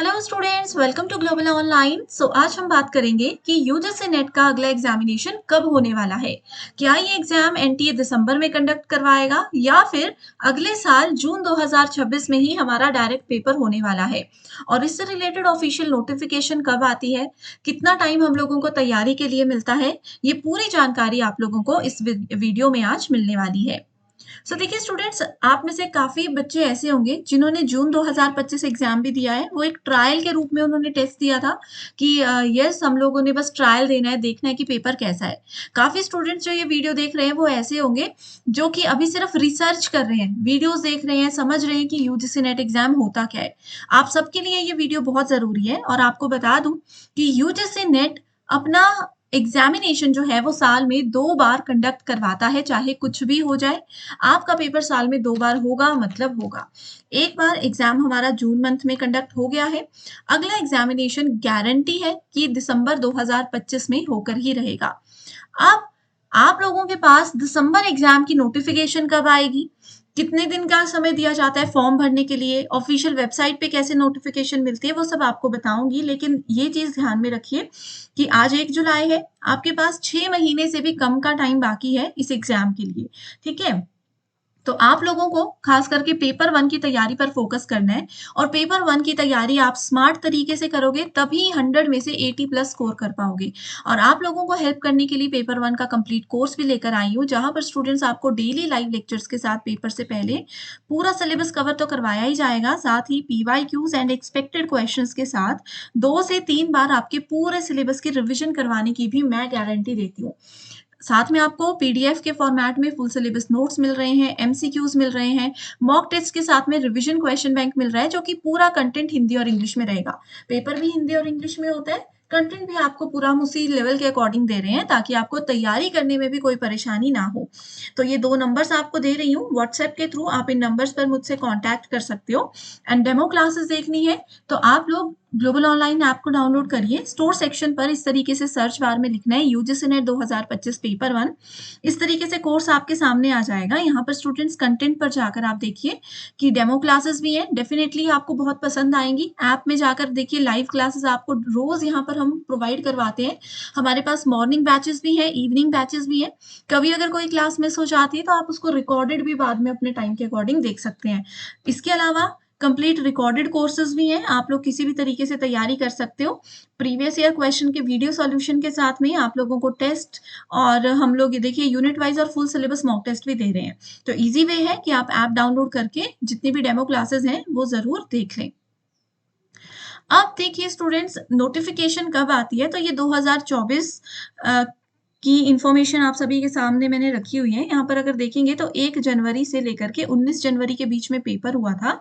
Hello students, welcome to global online. आज हम बात करेंगे कि यूजीसी नेट का अगला एग्जामिनेशन कब होने वाला है। क्या ये एग्जाम एनटीए दिसंबर में कंडक्ट करवाएगा या फिर अगले साल जून 2026 में ही हमारा डायरेक्ट पेपर होने वाला है। और इससे रिलेटेड ऑफिशियल नोटिफिकेशन कब आती है, कितना टाइम हम लोगों को तैयारी के लिए मिलता है, ये पूरी जानकारी आप लोगों को इस वीडियो में आज मिलने वाली है। देखिए स्टूडेंट्स, आप में से काफी बच्चे ऐसे होंगे जिन्होंने जून 2025 एग्जाम भी दिया है। वो एक ट्रायल के रूप में उन्होंने टेस्ट दिया था कि यस, हम लोगों ने बस ट्रायल देना है, देखना है कि पेपर कैसा है। काफी स्टूडेंट्स जो ये वीडियो देख रहे हैं वो ऐसे होंगे जो कि अभी सिर्फ रिसर्च कर रहे हैं, वीडियोस देख रहे हैं, समझ रहे हैं कि यूजीसी नेट एग्जाम होता क्या है। आप सबके लिए ये वीडियो बहुत जरूरी है। और आपको बता दूं कि यूजीसी नेट अपना एग्जामिनेशन जो है वो साल में 2 बार कंडक्ट करवाता है, चाहे कुछ भी हो जाए। आपका पेपर साल में 2 बार होगा मतलब होगा। एक बार एग्जाम हमारा जून मंथ में कंडक्ट हो गया है। अगला एग्जामिनेशन गारंटी है कि दिसंबर 2025 में होकर ही रहेगा। अब आप लोगों के पास दिसंबर एग्जाम की नोटिफिकेशन कब आएगी, कितने दिन का समय दिया जाता है फॉर्म भरने के लिए, ऑफिशियल वेबसाइट पे कैसे नोटिफिकेशन मिलती है, वो सब आपको बताऊंगी। लेकिन ये चीज ध्यान में रखिए कि आज 1 जुलाई है, आपके पास 6 महीने से भी कम का टाइम बाकी है इस एग्जाम के लिए। ठीक है, तो आप लोगों को खास करके पेपर 1 की तैयारी पर फोकस करना है। और पेपर 1 की तैयारी आप स्मार्ट तरीके से करोगे तभी 100 में से 80 प्लस स्कोर कर पाओगे। और आप लोगों को हेल्प करने के लिए पेपर 1 का कंप्लीट कोर्स भी लेकर आई हूँ, जहां पर स्टूडेंट्स आपको डेली लाइव लेक्चर्स के साथ पेपर से पहले पूरा सिलेबस कवर तो करवाया ही जाएगा, साथ ही पीवाईक्यूज एंड एक्सपेक्टेड क्वेश्चंस के साथ 2 से 3 बार आपके पूरे सिलेबस की रिविजन करवाने की भी मैं गारंटी देती हूँ। साथ में आपको पीडीएफ के फॉर्मेट में फुल सिलेबस नोट्स मिल रहे हैं, एमसीक्यूज मिल रहे हैं, मॉक टेस्ट के साथ में रिवीजन क्वेश्चन बैंक मिल रहा है, जो कि पूरा कंटेंट हिंदी और इंग्लिश में रहेगा। पेपर भी हिंदी और इंग्लिश में होता है, कंटेंट भी आपको पूरा हम उसी लेवल के अकॉर्डिंग दे रहे हैं ताकि आपको तैयारी करने में भी कोई परेशानी ना हो। तो ये 2 नंबर्स आपको दे रही हूँ व्हाट्सएप के थ्रू, आप इन नंबर्स पर मुझसे कॉन्टैक्ट कर सकते हो। एंड डेमो क्लासेस देखनी है तो आप लोग ग्लोबल ऑनलाइन ऐप को डाउनलोड करिए। स्टोर सेक्शन पर इस तरीके से सर्च बार में लिखना है यूजीसी नेट 2025 पेपर 1। इस तरीके से कोर्स आपके सामने आ जाएगा। यहाँ पर स्टूडेंट्स कंटेंट पर जाकर आप देखिए कि डेमो क्लासेस भी हैं, डेफिनेटली आपको बहुत पसंद आएंगी। ऐप में जाकर देखिए, लाइव क्लासेस आपको रोज यहाँ पर हम प्रोवाइड करवाते हैं। हमारे पास मॉर्निंग बैचेस भी हैं, इवनिंग बैचेस भी हैं। कभी अगर कोई क्लास मिस हो जाती है तो आप उसको रिकॉर्डेड भी बाद में अपने टाइम के अकॉर्डिंग देख सकते हैं। इसके अलावा कंप्लीट रिकॉर्डेड कोर्सेज भी हैं, आप लोग किसी भी तरीके से तैयारी कर सकते हो। प्रीवियस ईयर क्वेश्चन के वीडियो सॉल्यूशन के साथ में आप लोगों को टेस्ट, और हम लोग ये देखिए यूनिट वाइज और फुल सिलेबस मॉक टेस्ट भी दे रहे हैं। तो इजी वे है कि आप ऐप डाउनलोड करके जितनी भी डेमो क्लासेस हैं वो जरूर देख लें। अब देखिए स्टूडेंट्स, नोटिफिकेशन कब आती है, तो ये 2024 की इंफॉर्मेशन आप सभी के सामने मैंने रखी हुई है। यहाँ पर अगर देखेंगे तो 1 जनवरी से लेकर के 19 जनवरी के बीच में पेपर हुआ था,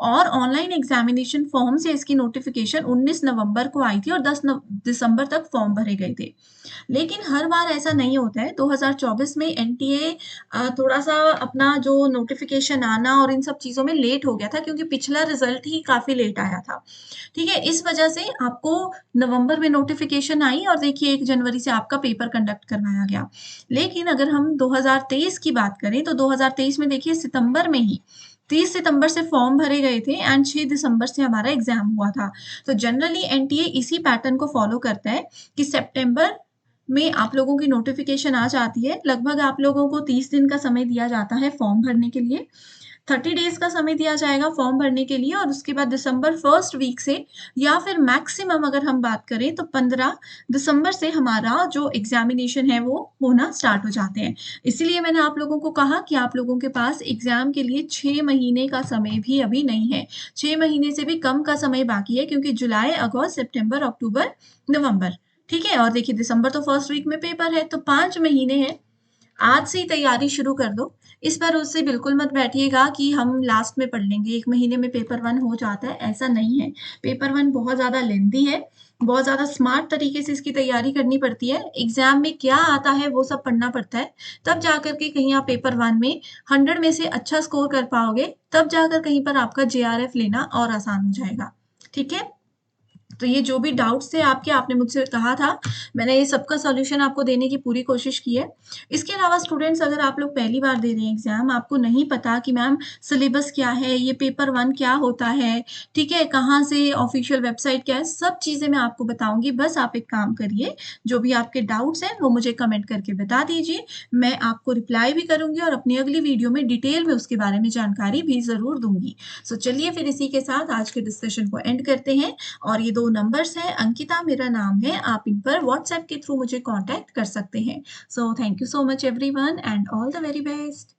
और ऑनलाइन एग्जामिनेशन फॉर्म से इसकी नोटिफिकेशन 19 नवंबर को आई थी और 10 दिसंबर तक फॉर्म भरे गए थे। लेकिन हर बार ऐसा नहीं होता है। 2024 में एनटीए थोड़ा सा अपना जो नोटिफिकेशन आना और इन सब चीज़ों में लेट हो गया था, क्योंकि पिछला रिजल्ट ही काफ़ी लेट आया था। ठीक है, इस वजह से आपको नवंबर में नोटिफिकेशन आई और देखिए 1 जनवरी से आपका पेपर कंडक्ट करवाया गया। लेकिन अगर हम 2023 की बात करें तो 2023 में देखिए सितंबर में ही 30 सितंबर से फॉर्म भरे गए थे एंड 6 दिसंबर से हमारा एग्जाम हुआ था। तो जनरली एनटीए इसी पैटर्न को फॉलो करता है कि सितंबर में आप लोगों की नोटिफिकेशन आ जाती है। लगभग आप लोगों को 30 दिन का समय दिया जाता है फॉर्म भरने के लिए, 30 डेज का समय दिया जाएगा फॉर्म भरने के लिए, और उसके बाद दिसंबर फर्स्ट वीक से या फिर मैक्सिमम अगर हम बात करें तो 15 दिसंबर से हमारा जो एग्जामिनेशन है वो होना स्टार्ट हो जाते हैं। इसीलिए मैंने आप लोगों को कहा कि आप लोगों के पास एग्जाम के लिए 6 महीने का समय भी अभी नहीं है, 6 महीने से भी कम का समय बाकी है, क्योंकि जुलाई, अगस्त, सितंबर, अक्टूबर, नवंबर, ठीक है, और देखिए दिसंबर तो फर्स्ट वीक में पेपर है, तो 5 महीने हैं। आज से ही तैयारी शुरू कर दो। इस बार उससे बिल्कुल मत बैठिएगा कि हम लास्ट में पढ़ लेंगे, 1 महीने में पेपर 1 हो जाता है, ऐसा नहीं है। पेपर 1 बहुत ज़्यादा लेंथी है, बहुत ज़्यादा स्मार्ट तरीके से इसकी तैयारी करनी पड़ती है। एग्ज़ाम में क्या आता है वो सब पढ़ना पड़ता है, तब जाकर के कहीं आप पेपर 1 में 100 में से अच्छा स्कोर कर पाओगे, तब जाकर कहीं पर आपका जेआरएफ लेना और आसान हो जाएगा। ठीक है? तो ये जो भी डाउट्स थे आपके, आपने मुझसे कहा था, मैंने ये सबका सॉल्यूशन आपको देने की पूरी कोशिश की है। इसके अलावा स्टूडेंट्स, अगर आप लोग पहली बार दे रहे हैं एग्ज़ाम, आपको नहीं पता कि मैम सिलेबस क्या है, ये पेपर 1 क्या होता है, ठीक है? कहाँ से ऑफ़िशियल वेबसाइट क्या है, सब चीज़ें मैं आपको बताऊँगी। बस आप एक काम करिए, जो भी आपके डाउट्स हैं, वो मुझे कमेंट करके बता दीजिए। मैं आपको रिप्लाई भी करूँगी और अपनी अगली वीडियो में डिटेल में उसके बारे में जानकारी भी ज़रूर दूँगी। सो चलिए फिर इसी के साथ आज के डिस्कशन को एंड करते हैं और ये 2 नंबर्स हैं, अंकिता मेरा नाम है, आप इन पर व्हाट्सएप के थ्रू मुझे कॉन्टैक्ट कर सकते हैं। So thank you so much everyone and all the very best.